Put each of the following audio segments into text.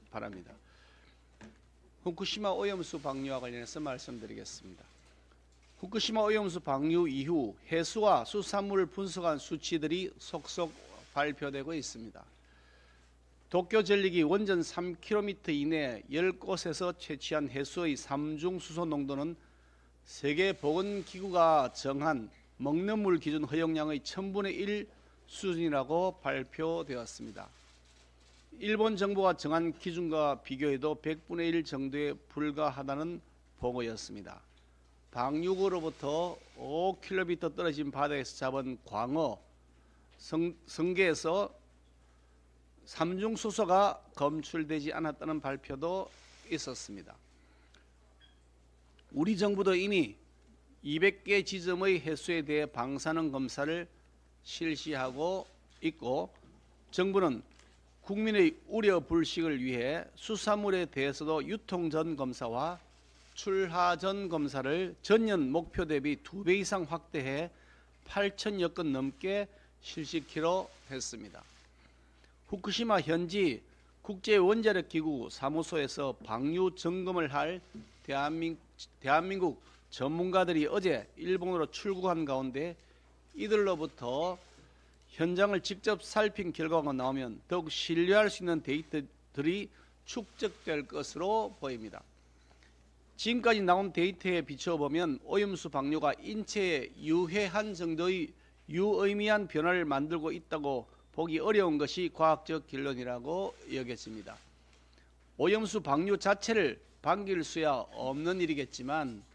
바랍니다. 후쿠시마 오염수 방류와 관련해서 말씀드리겠습니다. 후쿠시마 오염수 방류 이후 해수와 수산물을 분석한 수치들이 속속 발표되고 있습니다. 도쿄 전력이 원전 3km 이내 10곳에서 채취한 해수의 삼중수소 농도는 세계보건기구가 정한 먹는 물 기준 허용량의 1000분의 1 수준이라고 발표되었습니다. 일본 정부가 정한 기준과 비교해도 100분의 1 정도에 불과하다는 보고였습니다. 방류구로부터 5km 떨어진 바다에서 잡은 광어, 성게에서 삼중수소가 검출되지 않았다는 발표도 있었습니다. 우리 정부도 이미 200개 지점의 해수에 대해 방사능 검사를 실시하고 있고, 정부는 국민의 우려 불식을 위해 수산물에 대해서도 유통 전 검사와 출하 전 검사를 전년 목표 대비 2배 이상 확대해 8,000여 건 넘게 실시키로 했습니다. 후쿠시마 현지 국제원자력기구 사무소에서 방류 점검을 할 대한민국 전문가들이 어제 일본으로 출국한 가운데 이들로부터 현장을 직접 살핀 결과가 나오면 더욱 신뢰할 수 있는 데이터들이 축적될 것으로 보입니다. 지금까지 나온 데이터에 비춰보면 오염수 방류가 인체에 유해한 정도의 유의미한 변화를 만들고 있다고 보기 어려운 것이 과학적 결론이라고 여겨집니다. 오염수 방류 자체를 반길 수야 없는 일이겠지만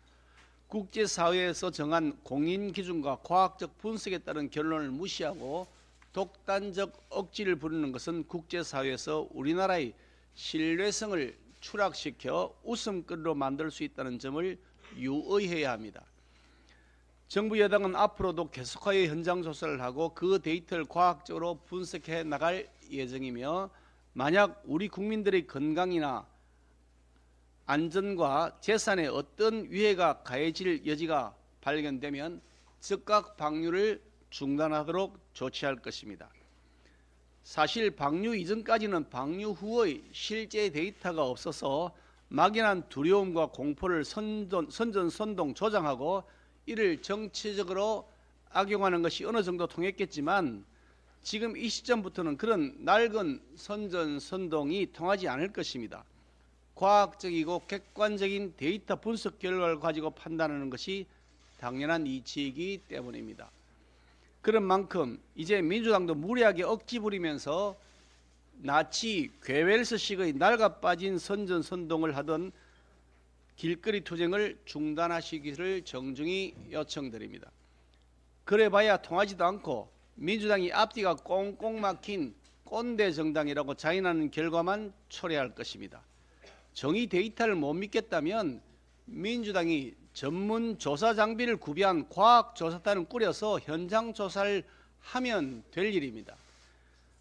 국제사회에서 정한 공인기준과 과학적 분석에 따른 결론을 무시하고 독단적 억지를 부리는 것은 국제사회에서 우리나라의 신뢰성을 추락시켜 웃음거리로 만들 수 있다는 점을 유의해야 합니다. 정부 여당은 앞으로도 계속하여 현장 조사를 하고 그 데이터를 과학적으로 분석해 나갈 예정이며, 만약 우리 국민들의 건강이나 안전과 재산에 어떤 위해가 가해질 여지가 발견되면 즉각 방류를 중단하도록 조치할 것입니다. 사실 방류 이전까지는 방류 후의 실제 데이터가 없어서 막연한 두려움과 공포를 선전선동 조장하고 이를 정치적으로 악용하는 것이 어느 정도 통했겠지만, 지금 이 시점부터는 그런 낡은 선전선동이 통하지 않을 것입니다. 과학적이고 객관적인 데이터 분석 결과를 가지고 판단하는 것이 당연한 이치이기 때문입니다. 그런 만큼 이제 민주당도 무리하게 억지 부리면서 나치 괴벨스식의 낡아 빠진 선전선동을 하던 길거리 투쟁을 중단하시기를 정중히 요청드립니다. 그래봐야 통하지도 않고 민주당이 앞뒤가 꽁꽁 막힌 꼰대 정당이라고 자인하는 결과만 초래할 것입니다. 정의 데이터를 못 믿겠다면 민주당이 전문 조사 장비를 구비한 과학조사단을 꾸려서 현장 조사를 하면 될 일입니다.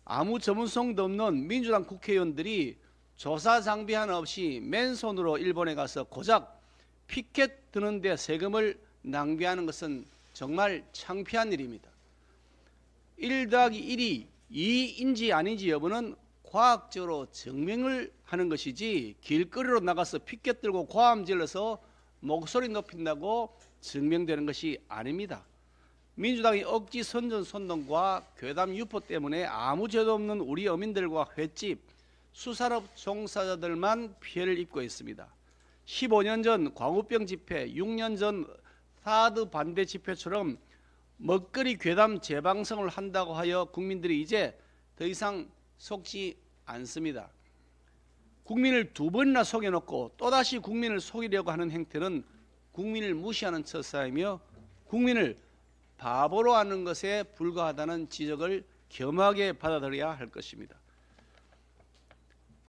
아무 전문성도 없는 민주당 국회의원들이 조사 장비 하나 없이 맨손으로 일본에 가서 고작 피켓 드는데 세금을 낭비하는 것은 정말 창피한 일입니다. 1 더하기 1이 2인지 아닌지 여부는 과학적으로 증명을 하는 것이지, 길거리로 나가서 피켓 들고 고함 질러서 목소리 높인다고 증명되는 것이 아닙니다. 민주당이 억지 선전선동과 괴담 유포 때문에 아무 죄도 없는 우리 어민들과 횟집, 수산업 종사자들만 피해를 입고 있습니다. 15년 전 광우병 집회, 6년 전 사드 반대 집회처럼 먹거리 괴담 재방송을 한다고 하여 국민들이 이제 더 이상 속지 않습니다. 국민을 2번이나 속여놓고 또다시 국민을 속이려고 하는 행태는 국민을 무시하는 처사이며 국민을 바보로 하는 것에 불과하다는 지적을 겸하게 받아들여야 할 것입니다.